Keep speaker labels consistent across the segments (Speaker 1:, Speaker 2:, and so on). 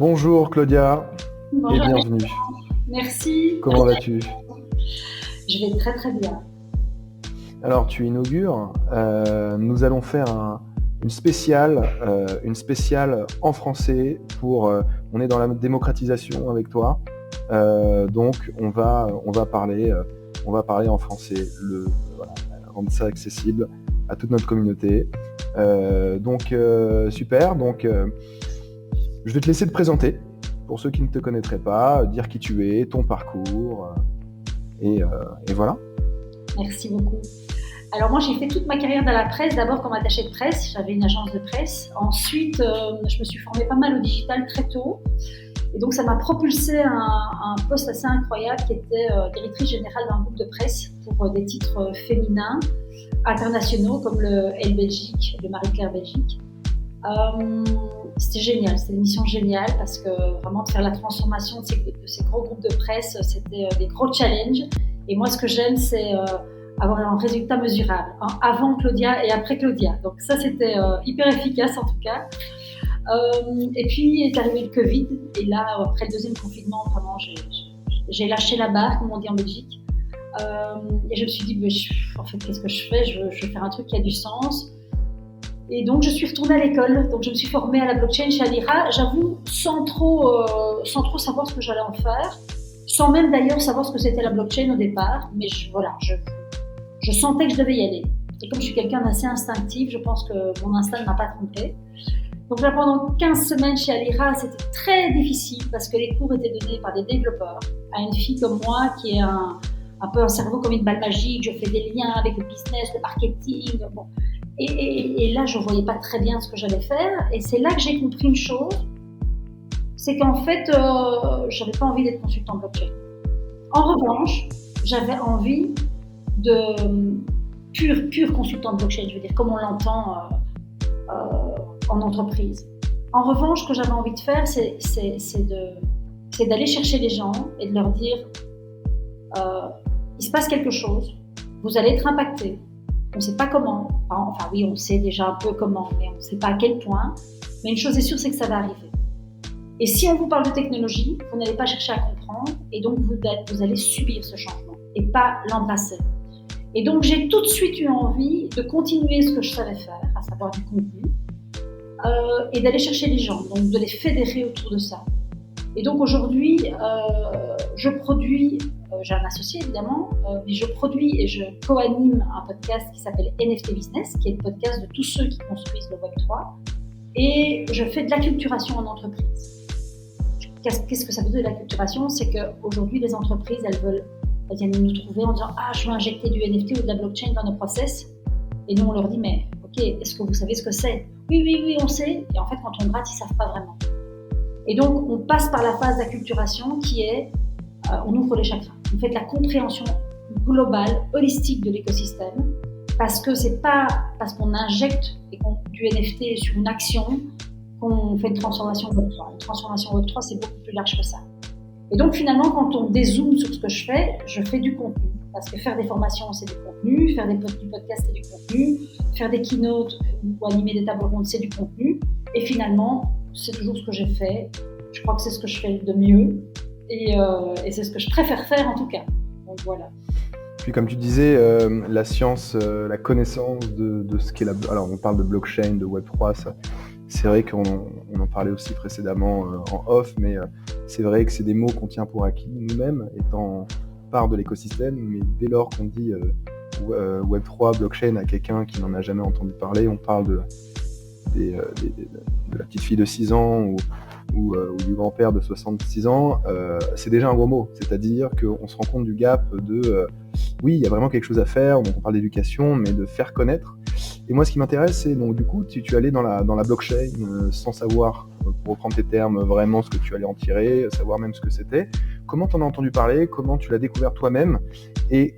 Speaker 1: Bonjour Claudia et
Speaker 2: Bonjour,
Speaker 1: bienvenue.
Speaker 2: merci.
Speaker 1: Comment vas-tu?
Speaker 2: Je vais très très bien.
Speaker 1: Alors tu inaugures, nous allons faire une spéciale en français on est dans la démocratisation avec toi, donc on va parler en français, voilà, rendre ça accessible à toute notre communauté. Super, je vais te laisser te présenter pour ceux qui ne te connaîtraient pas, dire qui tu es, ton parcours, et voilà.
Speaker 2: Merci beaucoup. Alors moi j'ai fait toute ma carrière dans la presse, d'abord comme attachée de presse, j'avais une agence de presse. Ensuite je me suis formée pas mal au digital très tôt. Et donc ça m'a propulsée à un poste assez incroyable qui était directrice générale d'un groupe de presse pour des titres féminins internationaux comme le Elle Belgique, le Marie-Claire Belgique. C'était génial, c'était une mission géniale parce que vraiment de faire la transformation de ces gros groupes de presse, c'était des gros challenges. Et moi ce que j'aime c'est avoir un résultat mesurable, avant Claudia et après Claudia. Donc ça c'était hyper efficace en tout cas. Et puis est arrivé le Covid et là après le deuxième confinement vraiment j'ai lâché la barre comme on dit en Belgique. Et je me suis dit en fait qu'est-ce que je fais, je veux faire un truc qui a du sens. Et donc je suis retournée à l'école, donc je me suis formée à la blockchain chez Alira, j'avoue sans trop savoir ce que j'allais en faire, sans même d'ailleurs savoir ce que c'était la blockchain au départ, mais je sentais que je devais y aller. Et comme je suis quelqu'un d'assez instinctif, je pense que mon instinct ne m'a pas trompée. Donc là, pendant 15 semaines chez Alira, c'était très difficile parce que les cours étaient donnés par des développeurs à une fille comme moi qui est un peu un cerveau comme une balle magique, je fais des liens avec le business, le marketing, bon. Et là, je ne voyais pas très bien ce que j'allais faire. Et c'est là que j'ai compris une chose, c'est qu'en fait, je n'avais pas envie d'être consultant blockchain. En revanche, j'avais envie de pur consultant de blockchain, je veux dire, comme on l'entend en entreprise. En revanche, ce que j'avais envie de faire, c'est d'aller chercher les gens et de leur dire il se passe quelque chose, vous allez être impactés. On ne sait pas comment, enfin oui, on sait déjà un peu comment, mais on ne sait pas à quel point. Mais une chose est sûre, c'est que ça va arriver. Et si on vous parle de technologie, vous n'allez pas chercher à comprendre, et donc vous allez subir ce changement, et pas l'embrasser. Et donc j'ai tout de suite eu envie de continuer ce que je savais faire, à savoir du contenu, et d'aller chercher les gens, donc de les fédérer autour de ça. Et donc aujourd'hui, je produis, j'ai un associé évidemment, mais je produis et je co-anime un podcast qui s'appelle NFT Business, qui est le podcast de tous ceux qui construisent le Web3. Et je fais de l'acculturation en entreprise. Qu'est-ce que ça veut dire de l'acculturation? C'est qu'aujourd'hui, les entreprises, elles viennent nous trouver en disant « Ah, je veux injecter du NFT ou de la blockchain dans nos process. » Et nous, on leur dit « Mais ok, est-ce que vous savez ce que c'est ?» Oui, on sait. Et en fait, quand on gratte, ils ne savent pas vraiment. Et donc, on passe par la phase d'acculturation qui est, on ouvre les chakras. On fait de la compréhension globale, holistique de l'écosystème, parce que c'est pas parce qu'on injecte du NFT sur une action qu'on fait une transformation Web3. Une transformation Web3, c'est beaucoup plus large que ça. Et donc, finalement, quand on dézoome sur ce que je fais du contenu. Parce que faire des formations, c'est du contenu, faire du podcast, c'est du contenu, faire des keynotes ou animer des tables rondes, c'est du contenu. Et finalement, c'est toujours ce que j'ai fait. Je crois que c'est ce que je fais de mieux et c'est ce que je préfère faire en tout cas. Donc voilà.
Speaker 1: Puis comme tu disais, la science, la connaissance de ce qu'est alors on parle de blockchain, de Web3, ça, c'est vrai qu'on en parlait aussi précédemment en off, mais c'est vrai que c'est des mots qu'on tient pour acquis nous-mêmes, étant part de l'écosystème, mais dès lors qu'on dit Web3, blockchain à quelqu'un qui n'en a jamais entendu parler, on parle de la petite fille de 6 ans ou du grand-père de 66 ans, c'est déjà un gros mot. C'est-à-dire qu'on se rend compte du gap de oui, il y a vraiment quelque chose à faire, donc on parle d'éducation, mais de faire connaître. Et moi, ce qui m'intéresse, c'est donc du coup, tu es allé dans la blockchain sans savoir, pour reprendre tes termes, vraiment ce que tu allais en tirer, savoir même ce que c'était. Comment t'en as entendu parler? Comment tu l'as découvert toi-même? Et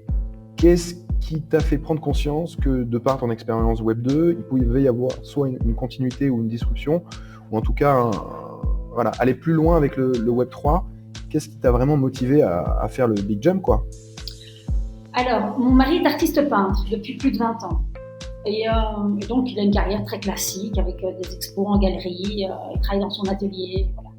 Speaker 1: qu'est-ce qui t'a fait prendre conscience que, de par ton expérience Web 2, il pouvait y avoir soit une continuité ou une disruption, ou en tout cas aller plus loin avec le Web 3? Qu'est-ce qui t'a vraiment motivé à faire le big jump, quoi?
Speaker 2: Alors, mon mari est artiste peintre depuis plus de 20 ans. Et donc, il a une carrière très classique avec des expos en galerie, il travaille dans son atelier. Voilà.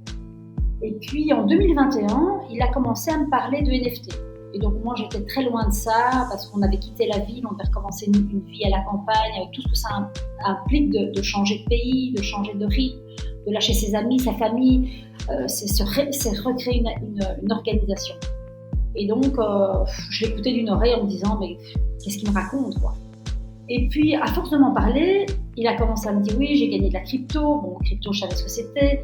Speaker 2: Et puis en 2021, il a commencé à me parler de NFT. Et donc moi j'étais très loin de ça parce qu'on avait quitté la ville, on devait recommencer une vie à la campagne avec tout ce que ça implique de changer de pays, de changer de rythme, de lâcher ses amis, sa famille, c'est recréer une organisation. Et donc je l'écoutais d'une oreille en me disant mais qu'est-ce qu'il me raconte quoi. Et puis à force de m'en parler, il a commencé à me dire oui j'ai gagné de la crypto, bon crypto je savais ce que c'était.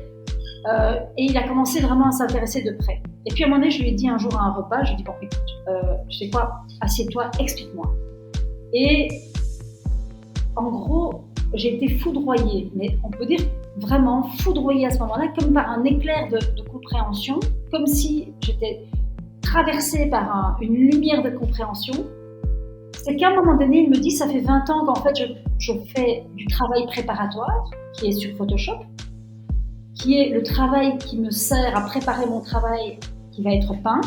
Speaker 2: Et il a commencé vraiment à s'intéresser de près. Et puis à un moment donné, je lui ai dit un jour à un repas, je lui ai dit bon écoute, tu sais quoi, assieds-toi, explique-moi. Et en gros, j'ai été foudroyée, mais on peut dire vraiment foudroyée à ce moment-là, comme par un éclair de compréhension, comme si j'étais traversée par une lumière de compréhension. C'est qu'à un moment donné, il me dit ça fait 20 ans qu'en fait je fais du travail préparatoire, qui est sur Photoshop, qui est le travail qui me sert à préparer mon travail qui va être peint.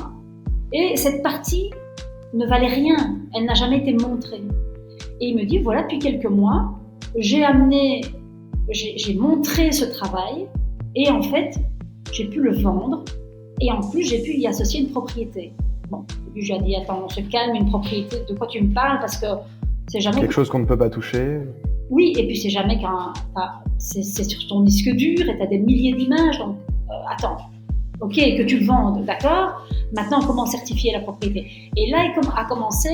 Speaker 2: Et cette partie ne valait rien, elle n'a jamais été montrée. Et il me dit, voilà, depuis quelques mois, j'ai montré ce travail et en fait, j'ai pu le vendre et en plus, j'ai pu y associer une propriété. Bon, au début, j'ai dit, attends, on se calme, une propriété, de quoi tu me parles? Parce que c'est jamais...
Speaker 1: Quelque chose qu'on ne peut pas toucher.
Speaker 2: Oui, et puis c'est jamais c'est sur ton disque dur et tu as des milliers d'images, donc attends, ok, que tu le vendes, d'accord, maintenant comment certifier la propriété? Et là a commencé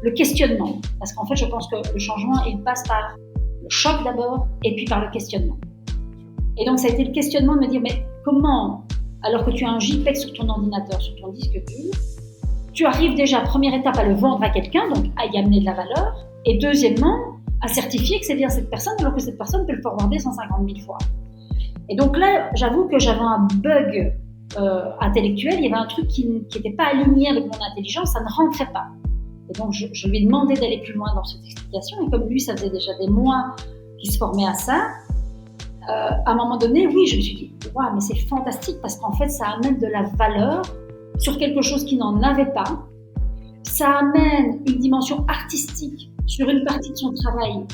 Speaker 2: le questionnement, parce qu'en fait je pense que le changement il passe par le choc d'abord et puis par le questionnement. Et donc ça a été le questionnement de me dire mais comment, alors que tu as un JPEG sur ton ordinateur, sur ton disque dur, tu arrives déjà, première étape, à le vendre à quelqu'un, donc à y amener de la valeur, et deuxièmement, à certifier que c'est bien cette personne, alors que cette personne peut le forwarder 150 000 fois. Et donc là, j'avoue que j'avais un bug intellectuel, il y avait un truc qui n'était pas aligné avec mon intelligence, ça ne rentrait pas. Et donc je lui ai demandé d'aller plus loin dans cette explication, et comme lui, ça faisait déjà des mois qu'il se formait à ça, à un moment donné, oui, je me suis dit, waouh, mais c'est fantastique, parce qu'en fait, ça amène de la valeur sur quelque chose qui n'en avait pas. Ça amène une dimension artistique sur une partie de son travail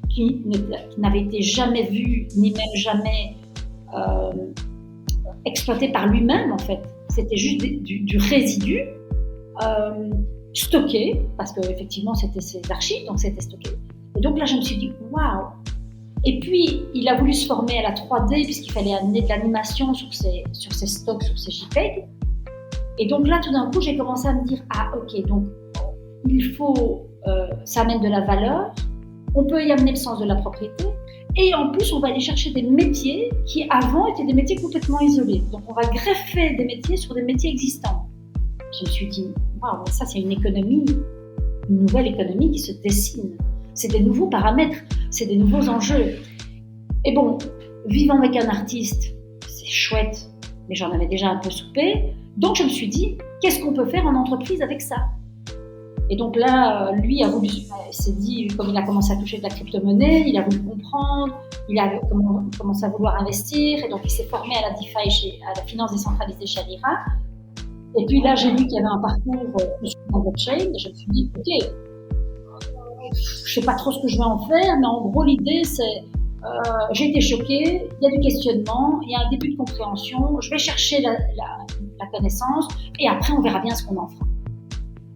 Speaker 2: qui n'avait été jamais vue, ni même jamais exploitée par lui-même, en fait. C'était juste du résidu stocké, parce qu'effectivement, c'était ses archives, donc c'était stocké. Et donc là, je me suis dit, waouh! Et puis, il a voulu se former à la 3D, puisqu'il fallait amener de l'animation sur ses stocks, sur ses JPEG. Et donc là, tout d'un coup, j'ai commencé à me dire, ah ok, donc il faut, ça amène de la valeur, on peut y amener le sens de la propriété, et en plus, on va aller chercher des métiers qui avant étaient des métiers complètement isolés. Donc on va greffer des métiers sur des métiers existants. Je me suis dit, waouh, ça c'est une économie, une nouvelle économie qui se dessine. C'est des nouveaux paramètres, c'est des nouveaux enjeux. Et bon, vivant avec un artiste, c'est chouette, mais j'en avais déjà un peu soupé. Donc je me suis dit, qu'est-ce qu'on peut faire en entreprise avec ça? Et donc là, lui il s'est dit, comme il a commencé à toucher de la crypto-monnaie, il a voulu comprendre, il a commencé à vouloir investir, et donc il s'est formé à la DeFi, à la finance décentralisée chez Alira. Et puis là, j'ai vu qu'il y avait un parcours sur la blockchain, et je me suis dit, ok, je sais pas trop ce que je vais en faire, mais en gros, l'idée, c'est, j'ai été choquée, il y a du questionnement, il y a un début de compréhension, je vais chercher la connaissance, et après, on verra bien ce qu'on en fera.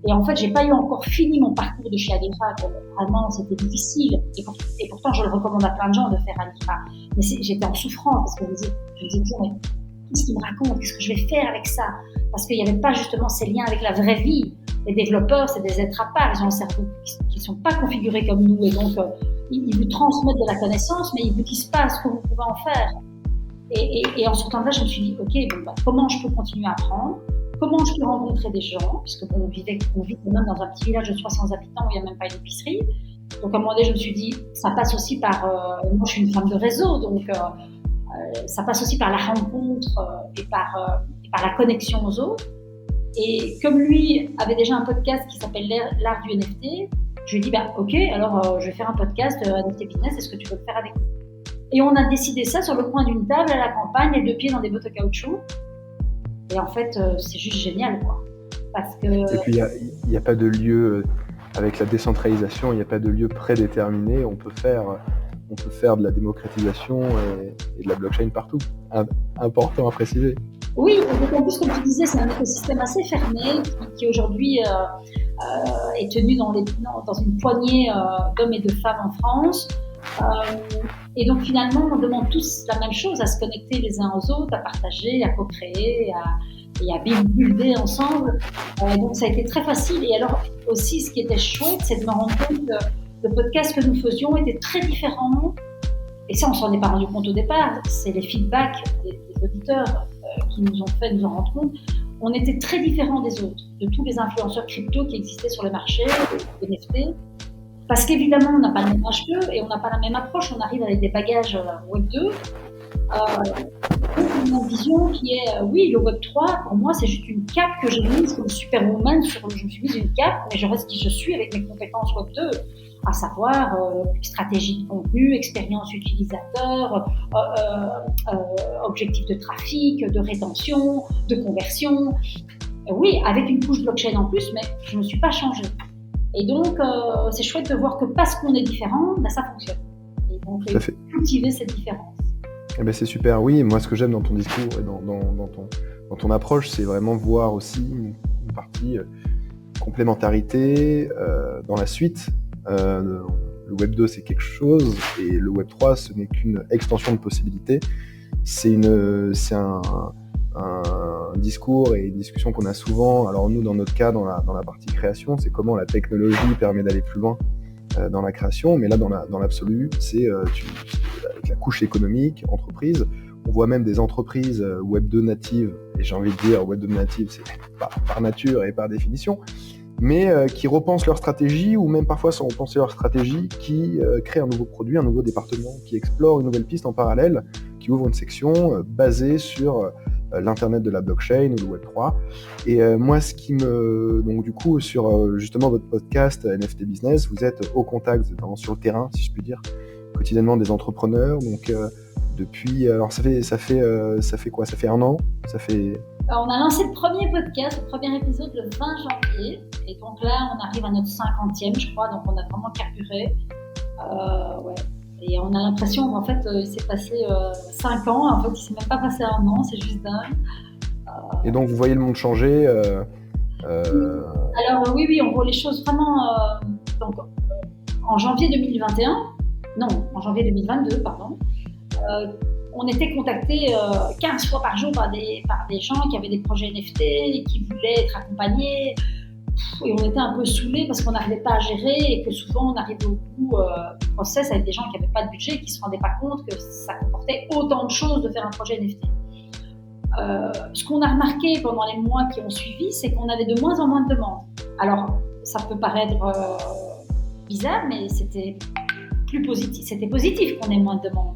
Speaker 2: Et en fait, j'ai pas eu encore fini mon parcours de chez Alira, vraiment, c'était difficile, et pourtant, je le recommande à plein de gens de faire Alira. Mais j'étais en souffrance, parce que je me disais, mais qu'est-ce qu'il me raconte? Qu'est-ce que je vais faire avec ça? Parce qu'il n'y avait pas justement ces liens avec la vraie vie. Les développeurs, c'est des êtres à part, ils ont un cerveau qui ne sont pas configurés comme nous, et donc ils vous transmettent de la connaissance, mais ils vous disent pas ce que vous pouvez en faire. Et en sortant de là, je me suis dit, ok, bon, bah, comment je peux continuer à apprendre? Comment je peux rencontrer des gens? Parce que bon, on vit quand même dans un petit village de 300 habitants où il n'y a même pas une épicerie. Donc à un moment donné, je me suis dit, ça passe aussi par... moi, je suis une femme de réseau, donc ça passe aussi par la rencontre et par la connexion aux autres. Et comme lui avait déjà un podcast qui s'appelle l'art du NFT, je lui ai dit, bah, ok, alors je vais faire un podcast NFT Business, est-ce que tu veux le faire avec nous? Et on a décidé ça sur le coin d'une table à la campagne, les deux pieds dans des bottes de caoutchouc. Et en fait, c'est juste génial, quoi. Parce que...
Speaker 1: Et puis, il n'y a pas de lieu, avec la décentralisation, il n'y a pas de lieu prédéterminé. On peut faire on peut faire de la démocratisation et de la blockchain partout. Important à préciser.
Speaker 2: Oui, en plus, comme tu disais, c'est un écosystème assez fermé qui aujourd'hui est tenu dans une poignée d'hommes et de femmes en France. Et donc finalement, on demande tous la même chose, à se connecter les uns aux autres, à partager, à co-créer, et à builder ensemble. Donc ça a été très facile. Et alors aussi, ce qui était chouette, c'est de me rendre compte que le podcast que nous faisions était très différent. Et ça, on s'en est pas rendu compte au départ. C'est les feedbacks des auditeurs qui nous ont fait nous en rendre compte. On était très différents des autres, de tous les influenceurs crypto qui existaient sur le marché, les NFT. Parce qu'évidemment, on n'a pas le même âge qu'eux et on n'a pas la même approche. On arrive avec des bagages Web 2. Une vision qui est, oui, le Web 3, pour moi, c'est juste une cape que j'ai mise comme Superwoman. Je me suis mise une cape, mais je reste qui je suis avec mes compétences Web 2, à savoir stratégie de contenu, expérience utilisateur, objectif de trafic, de rétention, de conversion. Oui, avec une couche blockchain en plus, mais je ne me suis pas changée. Et donc, c'est chouette de voir que parce qu'on est différent, ben, ça fonctionne. Et donc, cultiver cette différence.
Speaker 1: Eh ben, c'est super. Oui, moi, ce que j'aime dans ton discours et dans ton approche, c'est vraiment voir aussi une partie complémentarité dans la suite. Le Web 2, c'est quelque chose, et le Web 3, ce n'est qu'une extension de possibilités. C'est un discours et une discussion qu'on a souvent. Alors nous, dans notre cas, dans la partie création, c'est comment la technologie permet d'aller plus loin dans la création. Mais là, dans l'absolu, c'est avec la couche économique, entreprise. On voit même des entreprises Web 2 natives, et j'ai envie de dire Web 2 natives, c'est par nature et par définition, mais qui repensent leur stratégie, ou même parfois sans repenser leur stratégie, qui créent un nouveau produit, un nouveau département, qui explore une nouvelle piste en parallèle, qui ouvre une section basée sur l'Internet de la blockchain ou le Web 3. Et moi, donc du coup, sur justement votre podcast NFT Business, vous êtes au contact, vous êtes sur le terrain, si je puis dire, quotidiennement des entrepreneurs. Donc depuis, alors ça fait quoi? Ça fait 1 an?
Speaker 2: On a lancé le premier podcast, le premier épisode le 20 janvier. Et donc là, on arrive à notre 50e, je crois. Donc on a vraiment carburé. Ouais. Et on a l'impression qu'en fait, il s'est passé 5 ans. En fait, il ne s'est même pas passé 1 an. C'est juste dingue.
Speaker 1: Et donc, vous voyez le monde changer
Speaker 2: Alors oui, on voit les choses vraiment... donc, en janvier 2021, non, en janvier 2022, pardon, on était contacté 15 fois par jour par des gens qui avaient des projets NFT et qui voulaient être accompagnés. Et on était un peu saoulés parce qu'on n'arrivait pas à gérer et que souvent on arrivait au bout du process avec des gens qui n'avaient pas de budget et qui ne se rendaient pas compte que ça comportait autant de choses de faire un projet NFT. Ce qu'on a remarqué pendant les mois qui ont suivi, c'est qu'on avait de moins en moins de demandes. Alors, ça peut paraître bizarre, mais c'était plus positif. C'était positif qu'on ait moins de demandes.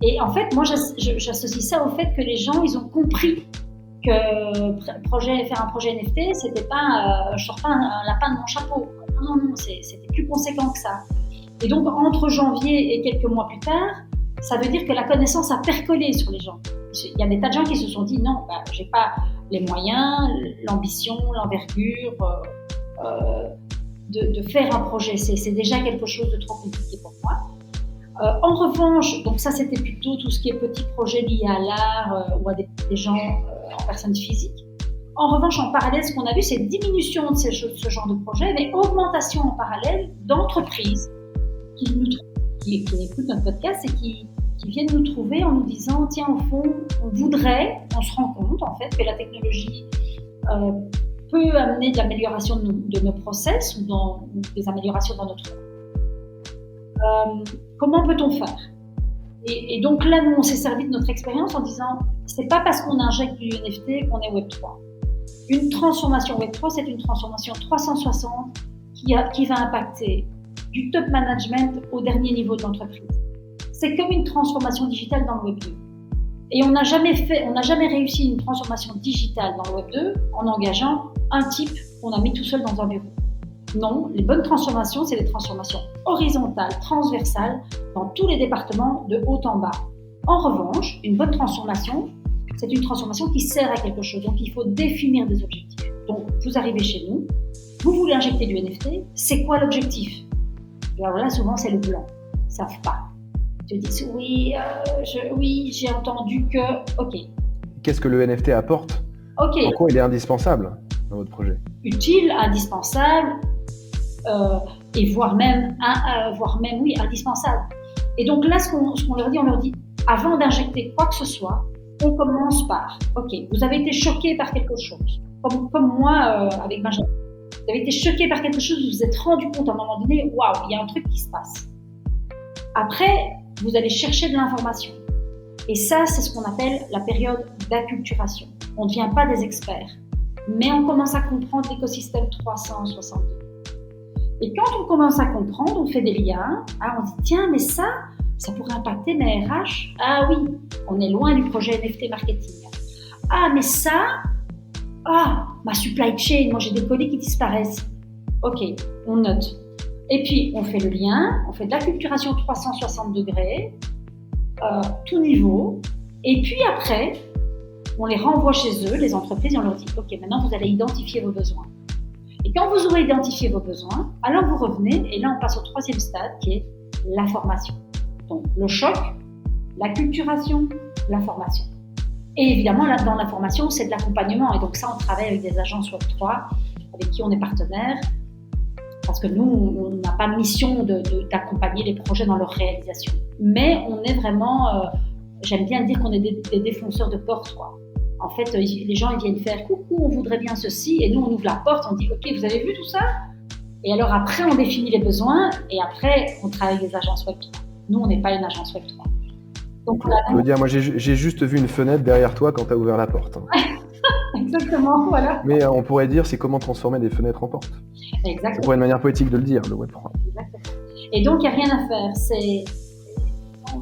Speaker 2: Et en fait, moi, j'associe ça au fait que les gens, ils ont compris que faire un projet NFT, c'était pas je sors pas un lapin de mon chapeau. Non, c'était plus conséquent que ça. Et donc, entre janvier et quelques mois plus tard, ça veut dire que la connaissance a percolé sur les gens. Il y a des tas de gens qui se sont dit non, j'ai pas les moyens, l'ambition, l'envergure de faire un projet. C'est déjà quelque chose de trop compliqué pour moi. En revanche, donc ça c'était plutôt tout ce qui est petits projets liés à l'art ou à des gens en personne physique. En revanche, en parallèle, ce qu'on a vu, c'est une diminution de ce genre de projet, mais augmentation en parallèle d'entreprises qui écoutent notre podcast et qui viennent nous trouver en nous disant tiens, au fond, on se rend compte en fait que la technologie peut amener de l'amélioration de nos process ou des améliorations dans notre comment peut-on faire? Et donc là, nous, on s'est servi de notre expérience en disant c'est pas parce qu'on injecte du NFT qu'on est Web3. Une transformation Web3, c'est une transformation 360 qui va impacter du top management au dernier niveau de l'entreprise. C'est comme une transformation digitale dans le Web 2. Et on n'a jamais réussi une transformation digitale dans le Web 2 en engageant un type qu'on a mis tout seul dans un bureau. Non, les bonnes transformations, c'est des transformations horizontales, transversales, dans tous les départements, de haut en bas. En revanche, une bonne transformation, c'est une transformation qui sert à quelque chose. Donc, il faut définir des objectifs. Donc, vous arrivez chez nous, vous voulez injecter du NFT, c'est quoi l'objectif? Et alors là, souvent, c'est le blanc. Ils ne savent pas. Ils te disent oui, j'ai entendu que. Ok.
Speaker 1: Qu'est-ce que le NFT apporte?
Speaker 2: Ok.
Speaker 1: En quoi il est indispensable dans votre projet?
Speaker 2: Utile, indispensable, et voire même oui, indispensable. Et donc là, ce qu'on leur dit, on leur dit, avant d'injecter quoi que ce soit, on commence par, ok, vous avez été choqué par quelque chose, comme moi avec Benjamin. Vous avez été choqué par quelque chose, vous vous êtes rendu compte à un moment donné, waouh, il y a un truc qui se passe. Après, vous allez chercher de l'information. Et ça, c'est ce qu'on appelle la période d'acculturation. On ne devient pas des experts, mais on commence à comprendre l'écosystème 362. Et quand on commence à comprendre, on fait des liens, on dit tiens, mais ça pourrait impacter mes RH. Ah oui, on est loin du projet NFT marketing. Ah, mais ça, ma supply chain, moi j'ai des colis qui disparaissent. Ok, on note. Et puis on fait le lien, on fait de l'acculturation 360 degrés, tout niveau. Et puis après, on les renvoie chez eux, les entreprises, et on leur dit ok, maintenant vous allez identifier vos besoins. Et quand vous aurez identifié vos besoins, alors vous revenez et là on passe au troisième stade qui est la formation. Donc le choc, l'acculturation, la formation. Et évidemment là dans la formation c'est de l'accompagnement et donc ça on travaille avec des agences Web3 avec qui on est partenaire parce que nous on n'a pas mission d'accompagner les projets dans leur réalisation. Mais on est vraiment, j'aime bien dire qu'on est des défonceurs de porte quoi. En fait, les gens ils viennent faire coucou, on voudrait bien ceci, et nous on ouvre la porte, on dit ok, vous avez vu tout ça? Et alors après on définit les besoins, et après on travaille avec des agences Web3. Nous on n'est pas une agence Web3. Donc
Speaker 1: Claudia, moi j'ai juste vu une fenêtre derrière toi quand tu as ouvert la porte.
Speaker 2: Exactement, voilà.
Speaker 1: Mais on pourrait dire c'est comment transformer des fenêtres en portes.
Speaker 2: Exactement.
Speaker 1: C'est pour une manière poétique de le dire, le Web3.
Speaker 2: Exactement. Et donc il n'y a rien à faire.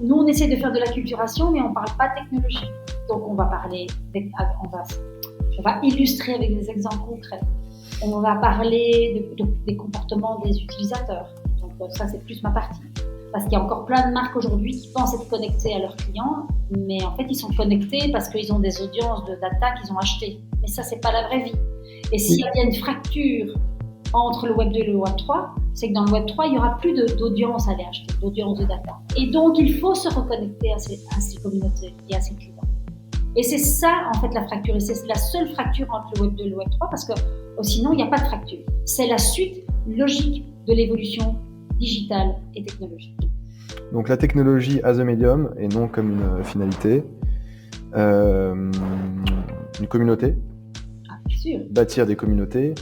Speaker 2: Nous on essaie de faire de l'acculturation, mais on ne parle pas de technologie. Donc on va parler, on va illustrer avec des exemples concrets. On va parler des comportements des utilisateurs. Donc ça c'est plus ma partie. Parce qu'il y a encore plein de marques aujourd'hui qui pensent être connectées à leurs clients, mais en fait ils sont connectés parce qu'ils ont des audiences de data qu'ils ont achetées. Mais ça c'est pas la vraie vie. Et s'il y a une fracture entre le Web 2 et le Web 3, c'est que dans le Web 3 il n'y aura plus d'audience à aller acheter, d'audience de data. Et donc il faut se reconnecter à ces communautés et à ces clients. Et c'est ça, en fait, la fracture. Et c'est la seule fracture entre le Web 2 et le Web 3, parce que sinon, il n'y a pas de fracture. C'est la suite logique de l'évolution digitale et technologique.
Speaker 1: Donc la technologie as a medium, et non comme une finalité. Une communauté.
Speaker 2: Bien sûr.
Speaker 1: Bâtir des communautés.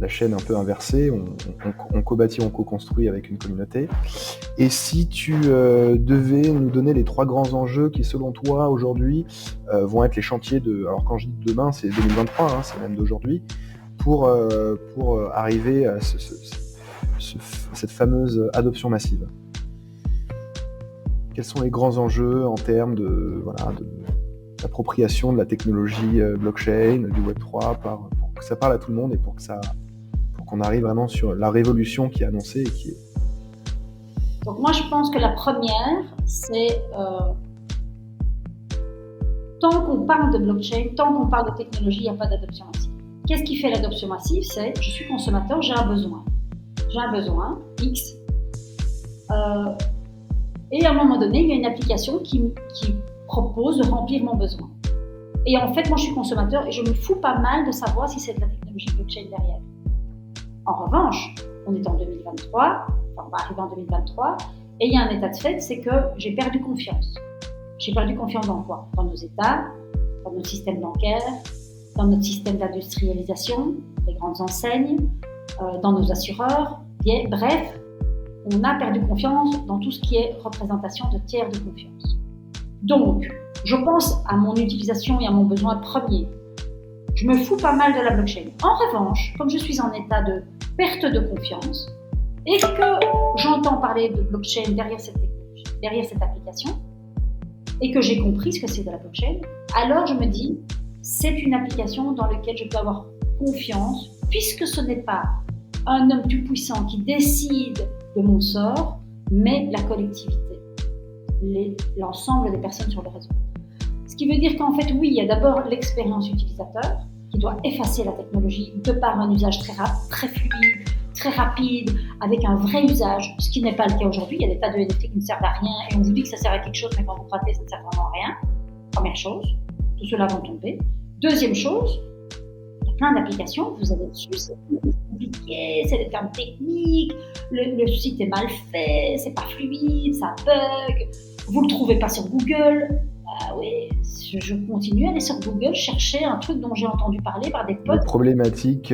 Speaker 1: La chaîne un peu inversée, on co-bâtit, on co-construit avec une communauté. Et si tu devais nous donner les 3 grands enjeux qui, selon toi, aujourd'hui, vont être les chantiers alors quand je dis demain, c'est 2023, c'est même d'aujourd'hui, pour arriver à cette fameuse adoption massive. Quels sont les grands enjeux en termes d'appropriation de la technologie blockchain, du Web3, pour que ça parle à tout le monde et pour qu'on arrive vraiment sur la révolution qui est annoncée et qui est...
Speaker 2: Donc moi je pense que la première, c'est tant qu'on parle de blockchain, tant qu'on parle de technologie, il n'y a pas d'adoption massive. Qu'est-ce qui fait l'adoption massive? C'est je suis consommateur, j'ai un besoin. J'ai un besoin X. Et à un moment donné, il y a une application qui propose de remplir mon besoin. Et en fait, moi je suis consommateur et je me fous pas mal de savoir si c'est de la technologie blockchain derrière. En revanche, on est en 2023, on va arriver en 2023, et il y a un état de fait, c'est que j'ai perdu confiance. J'ai perdu confiance dans quoi? Dans nos États, dans notre système bancaire, dans notre système d'industrialisation, les grandes enseignes, dans nos assureurs. Bref, on a perdu confiance dans tout ce qui est représentation de tiers de confiance. Donc, je pense à mon utilisation et à mon besoin premier. Je me fous pas mal de la blockchain. En revanche, comme je suis en état de perte de confiance et que j'entends parler de blockchain derrière cette technologie, derrière cette application, et que j'ai compris ce que c'est de la blockchain, alors je me dis, c'est une application dans laquelle je peux avoir confiance, puisque ce n'est pas un homme tout-puissant qui décide de mon sort, mais la collectivité, l'ensemble des personnes sur le réseau. Ce qui veut dire qu'en fait, oui, il y a d'abord l'expérience utilisateur qui doit effacer la technologie de par un usage très rapide, très fluide, très rapide, avec un vrai usage, ce qui n'est pas le cas aujourd'hui. Il y a des tas de NFT qui ne servent à rien et on vous dit que ça sert à quelque chose, mais quand vous pratez, ça ne sert vraiment à rien. Première chose, tout cela vont tomber. Deuxième chose, il y a plein d'applications que vous avez dessus, c'est compliqué, c'est des termes techniques, le site est mal fait, c'est pas fluide, ça bug, vous le trouvez pas sur Google. Oui, je continue à aller sur Google chercher un truc dont j'ai entendu parler par des potes.
Speaker 1: Une problématique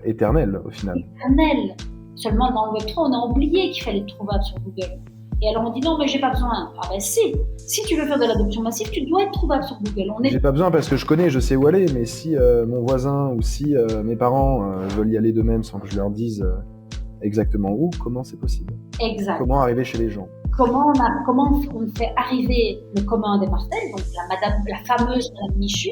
Speaker 1: éternelle au final.
Speaker 2: Éternelle. Seulement dans le Web3, on a oublié qu'il fallait être trouvable sur Google. Et alors on dit non, mais j'ai pas besoin. Ah ben si tu veux faire de l'adoption massive, tu dois être trouvable sur Google.
Speaker 1: J'ai pas besoin parce que je connais, je sais où aller, mais si mon voisin ou si mes parents veulent y aller d'eux-mêmes sans que je leur dise exactement où, comment c'est possible?
Speaker 2: Exact.
Speaker 1: Comment arriver chez les gens?
Speaker 2: Comment on fait arriver le commun des mortels, donc la fameuse Madame Michu.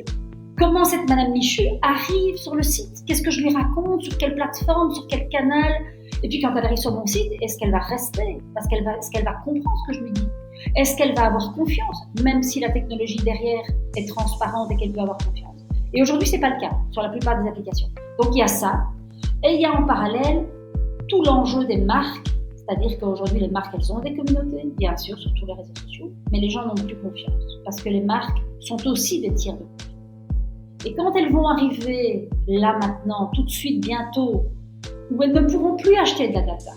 Speaker 2: Comment cette Madame Michu arrive sur le site? Qu'est-ce que je lui raconte? Sur quelle plateforme? Sur quel canal? Et puis quand elle arrive sur mon site, est-ce qu'elle va rester? Est-ce qu'elle va comprendre ce que je lui dis? Est-ce qu'elle va avoir confiance? Même si la technologie derrière est transparente et qu'elle peut avoir confiance. Et aujourd'hui, c'est pas le cas sur la plupart des applications. Donc il y a ça. Et il y a en parallèle tout l'enjeu des marques. C'est-à-dire qu'aujourd'hui, les marques, elles ont des communautés, bien sûr, sur tous les réseaux sociaux, mais les gens n'ont plus confiance, parce que les marques sont aussi des tiers de confiance. Et quand elles vont arriver, là maintenant, tout de suite, bientôt, où elles ne pourront plus acheter de la data,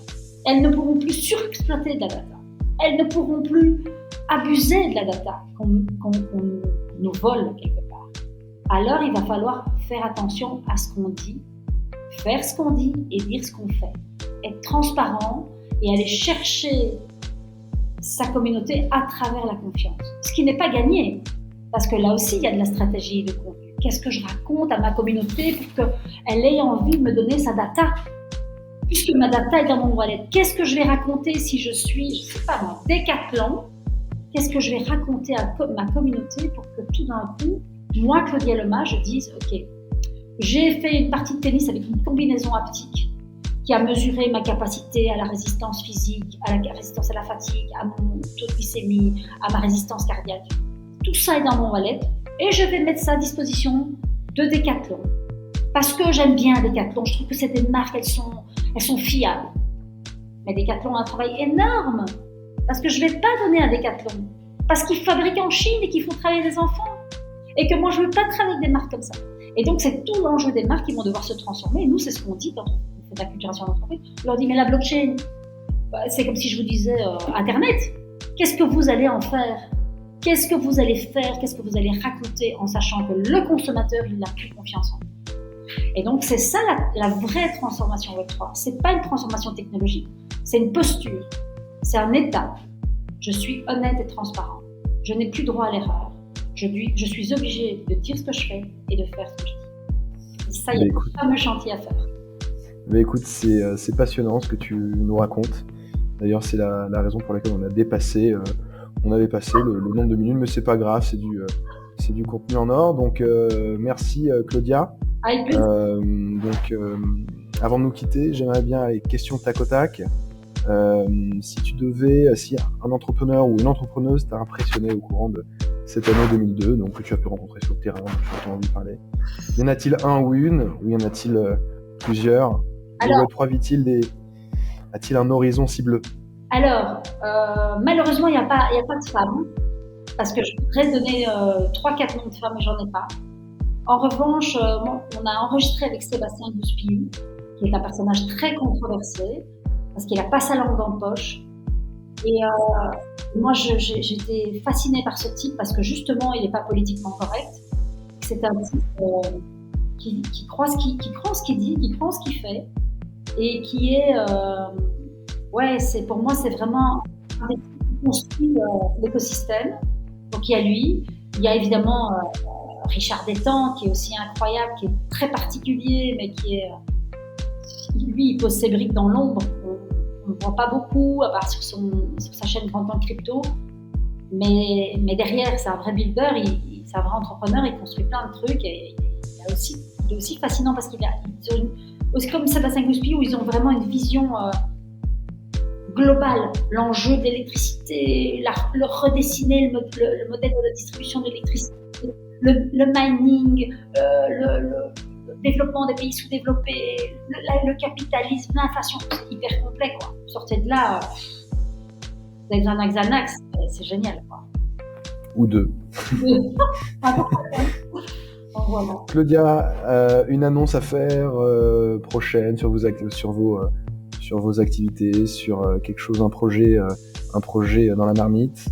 Speaker 2: elles ne pourront plus surexploiter de la data, elles ne pourront plus abuser de la data qu'on nous vole quelque part, alors il va falloir faire attention à ce qu'on dit, faire ce qu'on dit et dire ce qu'on fait, être transparent, et aller chercher sa communauté à travers la confiance. Ce qui n'est pas gagné, parce que là aussi, il y a de la stratégie de contenu. Qu'est-ce que je raconte à ma communauté pour qu'elle ait envie de me donner sa data? Puisque ma data est dans mon wallet, qu'est-ce que je vais raconter si je suis, je sais pas moi, Décathlon? Qu'est-ce que je vais raconter à ma communauté pour que tout d'un coup, moi, Claudia Lema, je dise, ok, j'ai fait une partie de tennis avec une combinaison haptique qui a mesuré ma capacité à la résistance physique, à la résistance à la fatigue, à mon taux de glycémie, à ma résistance cardiaque. Tout ça est dans mon wallet et je vais mettre ça à disposition de Décathlon. Parce que j'aime bien Décathlon, je trouve que c'est des marques, elles sont fiables. Mais Décathlon a un travail énorme parce que je ne vais pas donner à Décathlon parce qu'ils fabriquent en Chine et qu'ils font travailler des enfants et que moi je ne veux pas travailler avec des marques comme ça. Et donc c'est tout l'enjeu des marques qui vont devoir se transformer et nous c'est ce qu'on dit quand on fait de la culturation d'entreprise. Je leur dis mais la blockchain, c'est comme si je vous disais Internet, qu'est-ce que vous allez en faire? Qu'est-ce que vous allez faire? Qu'est-ce que vous allez raconter en sachant que le consommateur il n'a plus confiance en vous? Et donc c'est ça la vraie transformation Web3. C'est pas une transformation technologique, c'est une posture, c'est un état. Je suis honnête et transparent. Je n'ai plus droit à l'erreur. Je suis obligée de dire ce que je fais et de faire ce que je dis. Et ça, il y a un fameux chantier à faire.
Speaker 1: Mais écoute, c'est passionnant ce que tu nous racontes. D'ailleurs, c'est la raison pour laquelle on a dépassé, on avait passé le nombre de minutes, mais c'est pas grave, c'est du contenu en or. Donc, merci Claudia.
Speaker 2: Avec plaisir.
Speaker 1: Avant de nous quitter, j'aimerais bien les questions tac au tac. Si un entrepreneur ou une entrepreneuse t'a impressionné au courant de cette année 2002, donc que tu as pu rencontrer sur le terrain, dont tu as envie de parler, y en a-t-il un ou une, ou y en a-t-il plusieurs?
Speaker 2: Alors,
Speaker 1: a-t-il un horizon si bleu?
Speaker 2: Alors, malheureusement, il n'y a pas de femmes, parce que je voudrais donner 3-4 noms de femmes, mais j'en ai pas. En revanche, on a enregistré avec Sébastien Gouspillou, qui est un personnage très controversé, parce qu'il n'a pas sa langue dans le poche. Et moi, j'étais fascinée par ce type, parce que justement, il n'est pas politiquement correct. C'est un type qui croit ce qu'il dit, qui croit ce qu'il fait, et qui est... pour moi, c'est vraiment un des types qui construit l'écosystème. Donc, il y a lui, il y a évidemment... Richard Détang, qui est aussi incroyable, qui est très particulier, mais lui, il pose ses briques dans l'ombre. On ne le voit pas beaucoup, à part sur sa chaîne Grand Temps Crypto. Mais derrière, c'est un vrai builder, c'est un vrai entrepreneur, il construit plein de trucs. Et il est aussi fascinant parce aussi comme Sébastien Gouspillou, ils ont vraiment une vision globale. L'enjeu de l'électricité, le redessiner, le modèle de la distribution de l'électricité. Le mining, développement des pays sous-développés, le capitalisme, l'inflation, c'est hyper complet, quoi. Sortez de là, Xanax, c'est génial, quoi.
Speaker 1: Ou deux.
Speaker 2: Voilà.
Speaker 1: Claudia, une annonce à faire prochaine sur vos activités, sur quelque chose, un projet dans la marmite.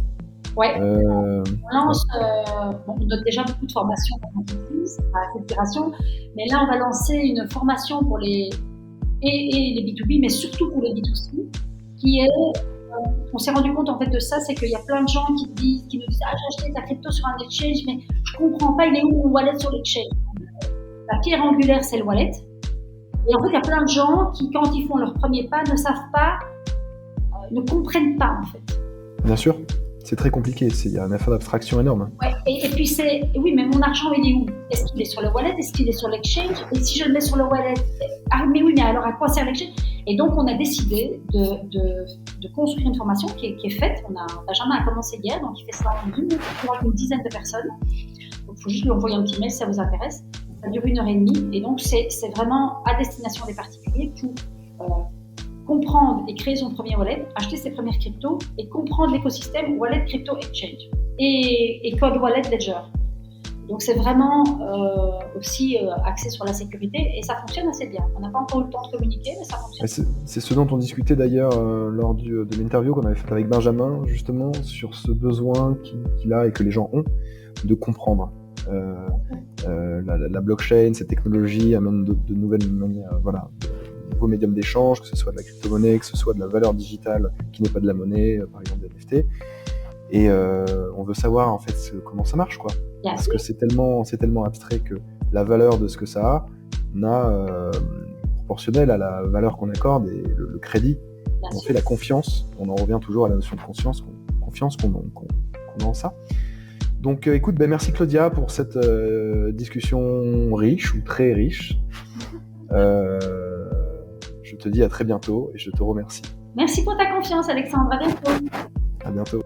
Speaker 2: Ouais. On lance, on donne déjà beaucoup de formations dans l'entreprise, à la facturation, mais là on va lancer une formation pour les B2B, mais surtout pour les B2C, qui est, on s'est rendu compte en fait de ça, c'est qu'il y a plein de gens qui nous disent j'ai acheté de la crypto sur un exchange, mais je comprends pas, il est où mon wallet sur l'exchange? La pierre angulaire, c'est le wallet. Et en fait, il y a plein de gens qui, quand ils font leur premier pas, ne savent pas, ne comprennent pas en fait.
Speaker 1: Bien sûr. C'est très compliqué, il y a un effort d'abstraction énorme.
Speaker 2: Ouais, et puis oui, mais mon argent, il est où? Est-ce qu'il est sur le wallet? Est-ce qu'il est sur l'exchange? Et si je le mets sur le wallet, mais oui, mais alors à quoi sert l'exchange? Et donc, on a décidé de construire une formation qui est faite. Benjamin a commencé hier, donc il fait ça en une dizaine de personnes. Donc, il faut juste lui envoyer un petit mail si ça vous intéresse. Ça dure 1h30, et donc c'est vraiment à destination des particuliers pour comprendre et créer son premier wallet, acheter ses premières cryptos et comprendre l'écosystème Wallet Crypto Exchange et Code Wallet Ledger. Donc c'est vraiment aussi axé sur la sécurité et ça fonctionne assez bien. On n'a pas encore eu le temps de communiquer, mais ça fonctionne.
Speaker 1: C'est ce dont on discutait d'ailleurs lors de l'interview qu'on avait faite avec Benjamin, justement, sur ce besoin qu'il a et que les gens ont de comprendre. La blockchain, cette technologie amène de nouvelles manières, de nouveaux médiums d'échange, que ce soit de la crypto-monnaie, que ce soit de la valeur digitale qui n'est pas de la monnaie, par exemple des NFT. Et on veut savoir en fait comment ça marche, quoi. Parce que c'est tellement abstrait que la valeur de ce que ça a n'a proportionnelle à la valeur qu'on accorde et le crédit. On fait la confiance. On en revient toujours à la notion de confiance qu'on a en ça. Donc écoute, merci Claudia pour cette discussion riche ou très riche. Je te dis à très bientôt et je te remercie.
Speaker 2: Merci pour ta confiance, Alexandre. À bientôt.
Speaker 1: À bientôt.